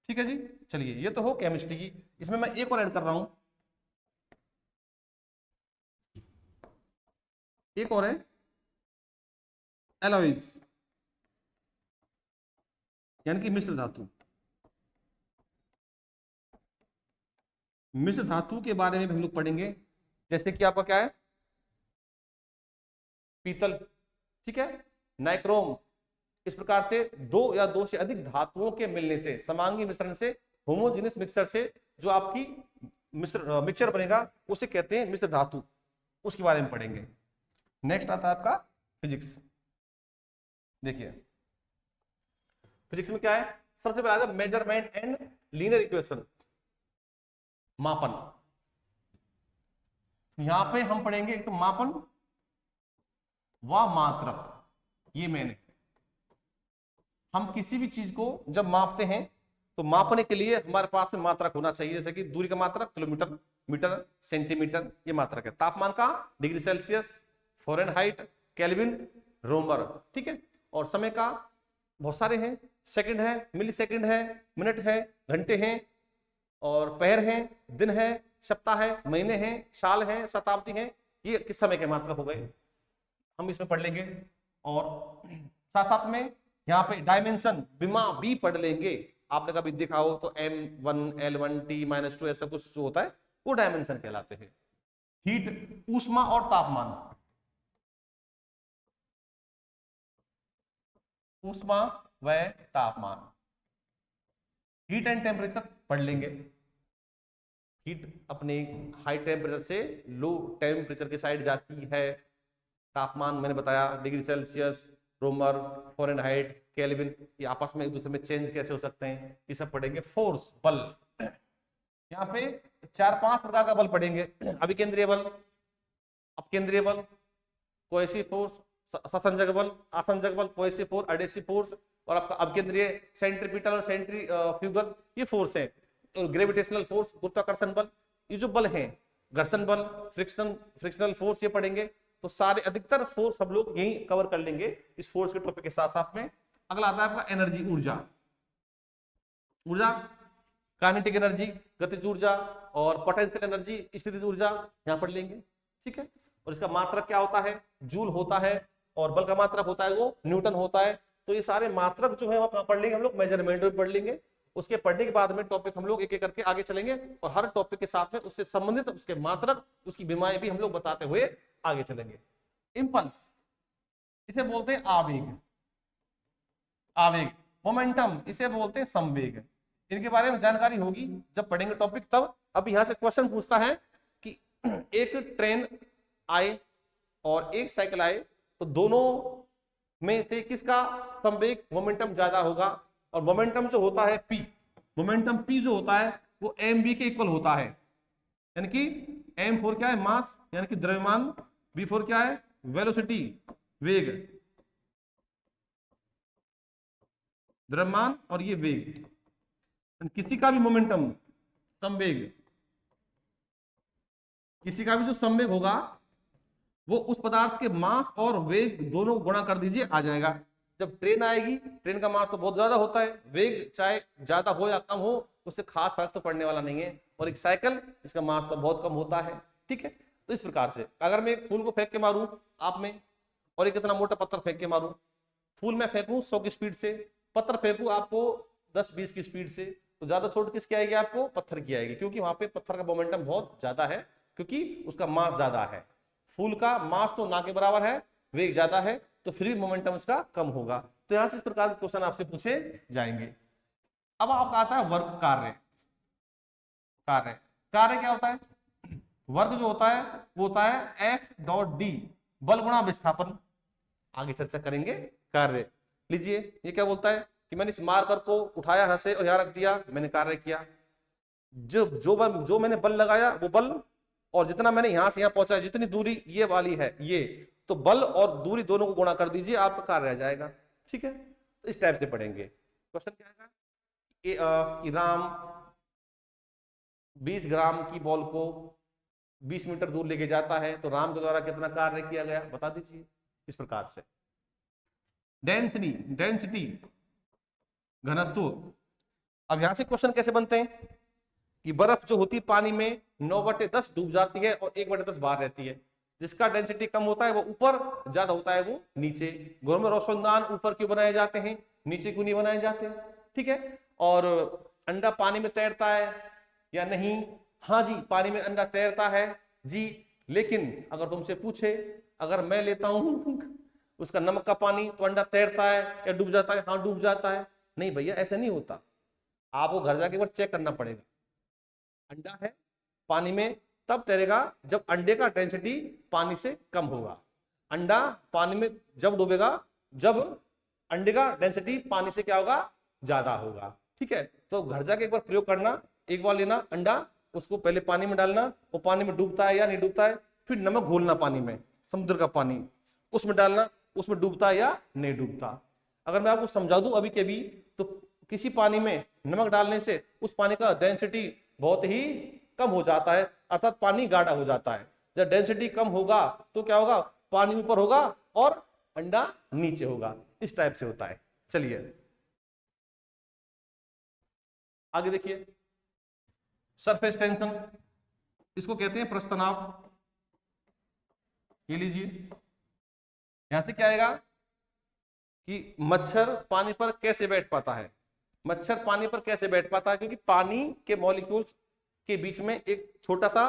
ठीक है जी, चलिए ये तो हो केमिस्ट्री की। इसमें मैं एक और ऐड कर रहा हूं, एक और है एलॉयज, यानी कि मिश्र धातु। मिश्र धातु के बारे में भी हम लोग पढ़ेंगे, जैसे कि आपका क्या है, पीतल, ठीक है, नाइक्रोम। इस प्रकार से दो या दो से अधिक धातुओं के मिलने से, समांगी मिश्रण से, होमोजेनियस मिक्सचर से जो आपकी मिक्सचर बनेगा उसे कहते हैं मिश्र धातु, उसके बारे में पढ़ेंगे। नेक्स्ट आता है आपका फिजिक्स। देखिए फिजिक्स में क्या है, सबसे पहले आता है मेजरमेंट एंड लीनियर इक्वेशन, मापन। यहां पे हम पढ़ेंगे एक तो मापन व मात्रक। ये मैंने, हम किसी भी चीज को जब मापते हैं तो मापने के लिए हमारे पास में मात्रक होना चाहिए, जैसे कि दूरी का मात्रक किलोमीटर, मीटर, सेंटीमीटर, ये मात्रक है। तापमान का डिग्री सेल्सियस, फ़ारेनहाइट, केल्विन, रोमर, ठीक है। और समय का बहुत सारे हैं, सेकंड है, मिली सेकंड है, मिनट है, घंटे हैं, और पहर है, दिन है, सप्ताह है, महीने हैं, साल है, शताब्दी है, ये किस समय के मात्रक हो गए, हम इसमें पढ़ लेंगे। और साथ साथ में यहाँ पे डायमेंशन बिमा भी पढ़ लेंगे। आपने कभी देखा हो तो M1 L1 T-2 ऐसा कुछ जो होता है वो डायमेंशन कहलाते हैं। हीट, ऊष्मा और तापमान, ऊष्मा व तापमान, हीट एंड टेम्परेचर, पढ़ लेंगे। हीट अपने हाई टेम्परेचर से लो टेम्परेचर की साइड जाती है। तापमान मैंने बताया, डिग्री सेल्सियस, रोमर, फ़ारेनहाइट, केल्विन, ये आपस में एक दूसरे में चेंज कैसे हो सकते हैं, ये सब पढ़ेंगे। फोर्स, बल, यहाँ पे 4-5 प्रकार का बल पढ़ेंगे। अभिकेंद्रीय बल, अपकेंद्रीय बल, कोएसिव फोर्स, ससंजक बल, आसंजक बल, कोएसिव फोर्स, एडहेसिव फोर्स, और आपका अपकेंद्रीय सेंट्रीपिटल और सेंट्रीफ्यूगल, ये फोर्स है। और ग्रेविटेशनल फोर्स, गुरुत्वाकर्षण बल, ये जो बल हैं, घर्षण बल, फ्रिक्शनल फोर्स, ये पढ़ेंगे। तो सारे अधिकतर फोर्स हम लोग यही कवर कर लेंगे इस फोर्स के टॉपिक के साथ साथ में। अगला आता है आपका एनर्जी, ऊर्जा। ऊर्जा, काइनेटिक एनर्जी, गतिज ऊर्जा, और पोटेंशियल एनर्जी, स्थितिज ऊर्जा, यहाँ पढ़ लेंगे। ठीक है, और इसका मात्रक क्या होता है, जूल होता है, और बल का मात्रक होता है वो न्यूटन होता है। तो ये सारे मात्रक जो है वो कहाँ पढ़ लेंगे हम लोग, मेजरमेंट में पढ़ लेंगे। उसके पढ़ने के बाद में टॉपिक हम लोग एक एक करके आगे चलेंगे, और हर टॉपिक के साथ में उससे संबंधित उसके मात्रक, उसकी बीमाएं भी हम लोग बताते हुए आगे चलेंगे। इंपल्स, इसे बोलते हैं आवेग, आवेग। मोमेंटम, इसे बोलते हैं संवेग। इनके बारे में जानकारी होगी जब पढ़ेंगे टॉपिक तब। अब यहाँ से क्वेश्चन पूछता है कि एक ट्रेन आए और एक साइकिल आए, तो दोनों में से किसका संवेग, मोमेंटम ज्यादा होगा। और मोमेंटम जो होता है P, मोमेंटम P जो होता है वो mv के इक्वल होता है। यानी कि m फोर क्या है, मास यानी कि द्रव्यमान, v फोर क्या है, वेलोसिटी, वेग, द्रव्यमान, और ये वेग। किसी का भी मोमेंटम, संवेग, किसी का भी जो संवेग होगा वो उस पदार्थ के मास और वेग दोनों को गुणा कर दीजिए, आ जाएगा। जब ट्रेन आएगी, ट्रेन का मास तो बहुत ज्यादा होता है, वेग चाहे ज्यादा हो या कम हो उससे खास फर्क तो पड़ने वाला नहीं है। और एक साइकिल, इसका मास तो बहुत कम होता है। ठीक है, तो इस प्रकार से अगर मैं एक फूल को फेंक के मारूं आप में, और एक इतना मोटा पत्थर फेंक के मारूं, फूल में फेंकूं 100 की स्पीड से, पत्थर फेंकूं आपको 10-20 की स्पीड से, तो ज्यादा चोट किसकी आएगी आपको, पत्थर की आएगी, क्योंकि वहां पे पत्थर का मोमेंटम बहुत ज्यादा है, क्योंकि उसका मास ज्यादा है। फूल का मास तो ना के बराबर है, वेग ज्यादा है, तो फिर भी मोमेंटम उसका कम होगा। तो यहां से इस प्रकार के क्वेश्चन आपसे पूछे जाएंगे। अब आपका आता है वर्क, कार्य। कार्य, कार्य क्या होता है, वर्क जो होता है वो होता है F.D, बल गुणा विस्थापन। आगे चर्चा करेंगे कार्य। लीजिए, ये क्या बोलता है कि मैंने इस मार्कर को उठाया यहां से और यहां रख दिया, मैंने कार्य किया। जो मैंने बल लगाया वो बल, और जितना मैंने यहां से यहां पहुंचा, जितनी दूरी ये वाली है ये, तो बल और दूरी दोनों को गुणा कर दीजिए, आपका कार्य रह जाएगा। ठीक है, तो इस टाइप से पढ़ेंगे। क्वेश्चन क्या आएगा कि राम 20 ग्राम की बॉल को 20 मीटर दूर लेके जाता है, तो राम के द्वारा कितना कार्य किया गया, बता दीजिए। इस प्रकार से डेंसिटी, डेंसिटी घनत्व। अब यहां से क्वेश्चन कैसे बनते हैं कि बर्फ जो होती है पानी में 9/10 डूब जाती है और 1/10 बाहर रहती है। जिसका डेंसिटी कम होता है वो ऊपर, ज्यादा होता है वो नीचे। घरों में रोशनदान ऊपर क्यों बनाए जाते हैं, नीचे क्यों नहीं बनाए जाते। ठीक है, और अंडा पानी में तैरता है या नहीं, हाँ जी पानी में अंडा तैरता है जी, लेकिन अगर तुमसे पूछे, अगर मैं लेता हूं उसका नमक का पानी, तो अंडा तैरता है या डूब जाता है, हाँ डूब जाता है। नहीं भैया, ऐसा नहीं होता, आपको घर जाके एक बार चेक करना पड़ेगा। अंडा है पानी में तब तैरेगा जब अंडे का डेंसिटी पानी से कम होगा। अंडा पानी में जब डूबेगा जब अंडे का डेंसिटी पानी से क्या होगा, ज्यादा होगा। ठीक है, तो घर जाके एक बार प्रयोग करना, एक बार लेना अंडा, उसको पहले पानी में डालना, वो पानी में डूबता है या नहीं डूबता है, फिर नमक घोलना पानी में, समुद्र का पानी उसमें डालना, उसमें डूबता है या नहीं डूबता। अगर मैं आपको समझा दूं अभी के भी, तो किसी पानी में नमक डालने से उस पानी का डेंसिटी बहुत ही कम हो जाता है, अर्थात पानी गाढ़ा हो जाता है। जब डेंसिटी कम होगा तो क्या होगा, पानी ऊपर होगा और अंडा नीचे होगा। इस टाइप से होता है। चलिए आगे देखिए, सरफेस टेंशन, इसको कहते हैं पृष्ठ तनाव। ये लीजिए, यहां से क्या आएगा कि मच्छर पानी पर कैसे बैठ पाता है। मच्छर पानी पर कैसे बैठ पाता है, क्योंकि पानी के मॉलिक्यूल्स के बीच में एक छोटा सा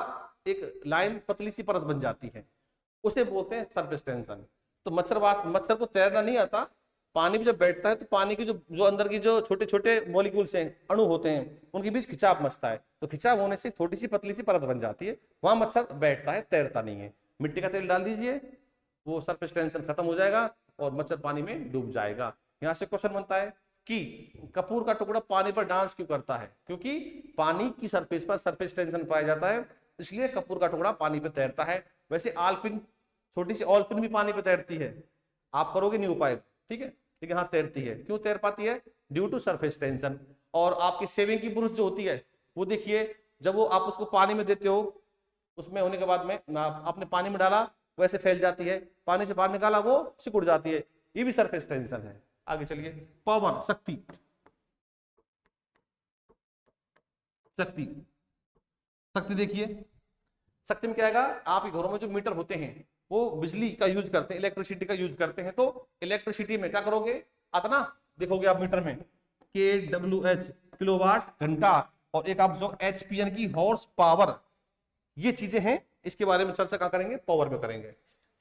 एक लाइन, पतली सी परत बन जाती है, उसे बोलते हैं सरफेस टेंशन। तो मच्छर को तैरना नहीं आता, पानी भी जब बैठता है तो पानी की जो अंदर की जो छोटे छोटे मॉलिक्यूल्स हैं, अणु होते हैं, उनके बीच खिंचाव मचता है, तो खिंचाव होने से छोटी सी पतली सी परत बन जाती है, वहां मच्छर बैठता है, तैरता नहीं है। मिट्टी का तेल डाल दीजिए, वो सरफेस टेंशन खत्म हो जाएगा और मच्छर पानी में डूब जाएगा। यहाँ से क्वेश्चन बनता है कि कपूर का टुकड़ा पानी पर डांस क्यों करता है? क्योंकि पानी की सरफेस पर सरफेस टेंशन पाया जाता है, इसलिए कपूर का टुकड़ा पानी पर तैरता है। वैसे आलपिन, छोटी सी ऑलपिन भी पानी पर तैरती है, आप करोगे नहीं उपाय, ठीक है, लेकिन हाँ तैरती है। क्यों तैर पाती है? Due to surface tension. और आपकी सेविंग की ब्रश जो होती है, वो देखिए जब वो आप उसको पानी में देते हो, उसमें होने के बाद में आपने पानी में डाला, वैसे फैल जाती है, पानी से बाहर निकाला वो सिकुड़ जाती है, ये भी सरफेस टेंशन है। आगे चलिए, पावर, शक्ति, शक्ति, शक्ति देखिए, शक्ति में क्या आएगा? आपके घरों में जो मीटर होते हैं वो बिजली का यूज करते हैं, इलेक्ट्रिसिटी का यूज करते हैं, तो इलेक्ट्रिसिटी में क्या करोगे? आता ना, देखोगे आप मीटर में kWh किलोवाट घंटा, और एक आप जो HP यानी कि हॉर्स पावर, ये चीजें हैं, इसके बारे में चर्चा क्या करेंगे? पावर में करेंगे।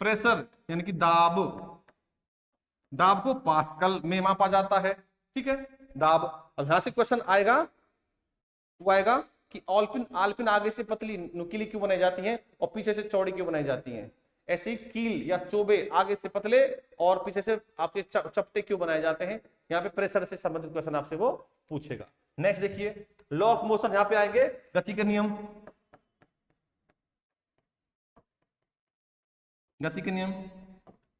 प्रेशर यानी कि दाब, दाब को पास्कल में मापा जाता है, ठीक है, दाब। अब यहां से क्वेश्चन आएगा, वो आएगा कि ऑलपिन, आलपिन आगे से पतली नुकीली क्यों बनाई जाती है और पीछे से चौड़ी क्यों बनाई जाती है? ऐसी कील या चोबे आगे से पतले और पीछे से आपके चपटे क्यों बनाए जाते हैं? यहाँ पे प्रेशर से संबंधित क्वेश्चन आपसे वो पूछेगा। नेक्स्ट देखिए, लॉ ऑफ मोशन, यहाँ पे आएंगे गति के नियम, गति के नियम।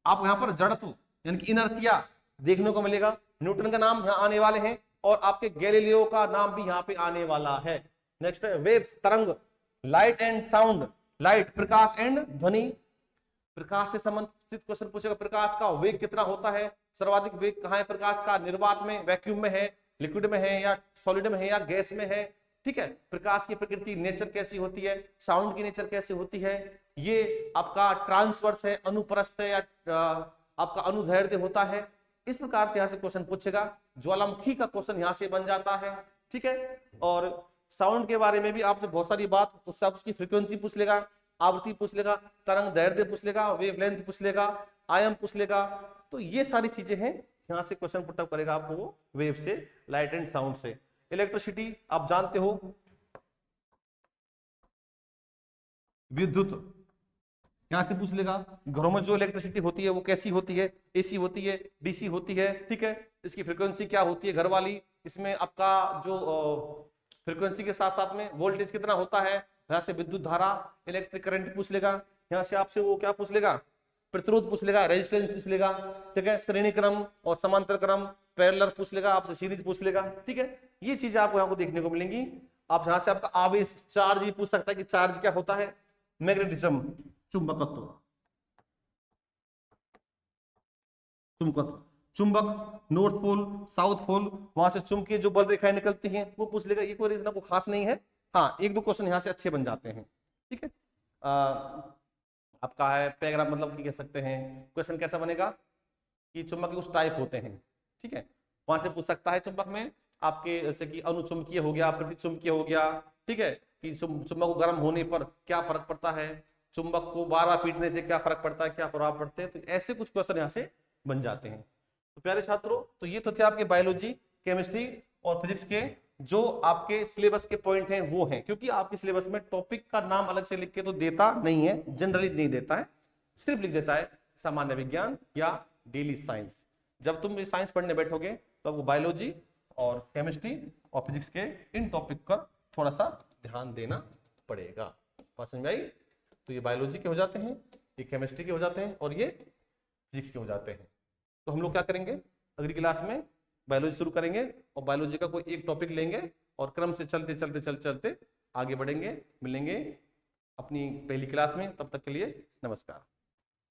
आप यहाँ पर जड़त्व यानी कि इनर्शिया देखने को मिलेगा, न्यूटन का नाम यहाँ आने वाले हैं, और आपके गैलीलियो का नाम भी यहाँ पे आने वाला है। नेक्स्ट है वेव्स, तरंग, light and sound, light Prakash and ध्वनि, प्रकाश से संबंधित क्वेश्चन पूछेगा। प्रकाश का वेग कितना होता है? सर्वाधिक वेग कहाँ है प्रकाश का? निर्वात में, वैक्यूम में है, लिक्विड में है, या सॉलिड में है, या गैस में है, ठीक है। प्रकाश की प्रकृति, नेचर कैसी होती है, साउंड की नेचर कैसी होती है, ये आपका ट्रांसवर्स है, अनुप्रस्थ है, या आपका अनुदैर्ध्य होता है। इस प्रकार से यहाँ से क्वेश्चन पूछेगा। ज्वालामुखी का क्वेश्चन यहाँ से बन जाता है, ठीक है। और साउंड के बारे में भी आपसे बहुत सारी बात, उससे आप उसकी फ्रीक्वेंसी पूछ लेगा, आवृत्ति पूछ लेगा, तरंग दैर्ध्य पूछ लेगा, वेवलेंथ पूछ लेगा, आयाम पूछ लेगा। तो ये सारी चीजें हैं, यहाँ से क्वेश्चन पुटअप करेगा आपको वो वेव से, लाइट एंड साउंड से। इलेक्ट्रिसिटी आप जानते हो, विद्युत यहां से पूछ लेगा। घरों में जो इलेक्ट्रिसिटी होती है वो कैसी होती है? एसी होती है, डीसी होती है, ठीक है। इसकी फ्रीक्वेंसी क्या होती है घर वाली? इसमें आपका जो फ्रीक्वेंसी के साथ साथ में वोल्टेज कितना होता है? यहाँ से विद्युत धारा, इलेक्ट्रिक करंट पूछ लेगा। यहाँ से आपसे वो क्या पूछ लेगा? प्रतिरोध पूछ लेगा, रेजिस्टेंस पूछ लेगा, ठीक है। श्रेणी क्रम और समांतर क्रम, पैरेलल पूछ लेगा, आपसे सीरीज पूछ लेगा, ठीक है। ये चीजें आपको यहाँ को देखने को मिलेंगी। आप यहाँ से आपका आवेश, चार्ज भी पूछ सकता है कि चार्ज क्या होता है। मैग्नेटिज्म, चुंबकत्व, चुंबकत्व, चुंबक, नॉर्थ पोल, साउथ पोल, वहां से चुंबकीय जो बल रेखाएं निकलती हैं वो पूछ लेगा। ये कोई इतना को खास नहीं है, हाँ एक दो क्वेश्चन यहाँ से अच्छे बन जाते हैं, ठीक है। आपका है पैराग्राफ, मतलब कि कह सकते हैं क्वेश्चन कैसा बनेगा कि चुंबक कुछ टाइप होते हैं, ठीक है। वहां से पूछ सकता है चुंबक में आपके, जैसे कि अनुचुंबकीय हो गया, प्रतिचुंबकीय हो गया, ठीक है, कि चुंबक को गर्म होने पर क्या फर्क पड़ता है, चुंबक को बार बार पीटने से क्या फर्क पड़ता है, क्या प्रभाव पड़ते हैं। तो ऐसे कुछ क्वेश्चन यहाँ से बन जाते हैं। तो प्यारे छात्रों, तो ये तो थे आपके बायोलॉजी, केमिस्ट्री और फिजिक्स के जो आपके सिलेबस के पॉइंट हैं वो हैं। क्योंकि आपके सिलेबस में टॉपिक का नाम अलग से लिख के तो देता नहीं है, जनरली नहीं देता है, सिर्फ लिख देता है सामान्य विज्ञान या डेली साइंस। जब तुम साइंस पढ़ने बैठोगे तो आपको बायोलॉजी और केमिस्ट्री और फिजिक्स के इन टॉपिक पर थोड़ा सा ध्यान देना पड़ेगा। समझ में आई? तो ये बायोलॉजी के हो जाते हैं, ये केमिस्ट्री के हो जाते हैं, और ये फिजिक्स के हो जाते हैं। तो हम लोग क्या करेंगे, अगली क्लास में बायोलॉजी शुरू करेंगे और बायोलॉजी का कोई एक टॉपिक लेंगे और क्रम से चलते चलते चलते चलते आगे बढ़ेंगे। मिलेंगे अपनी पहली क्लास में, तब तक के लिए नमस्कार।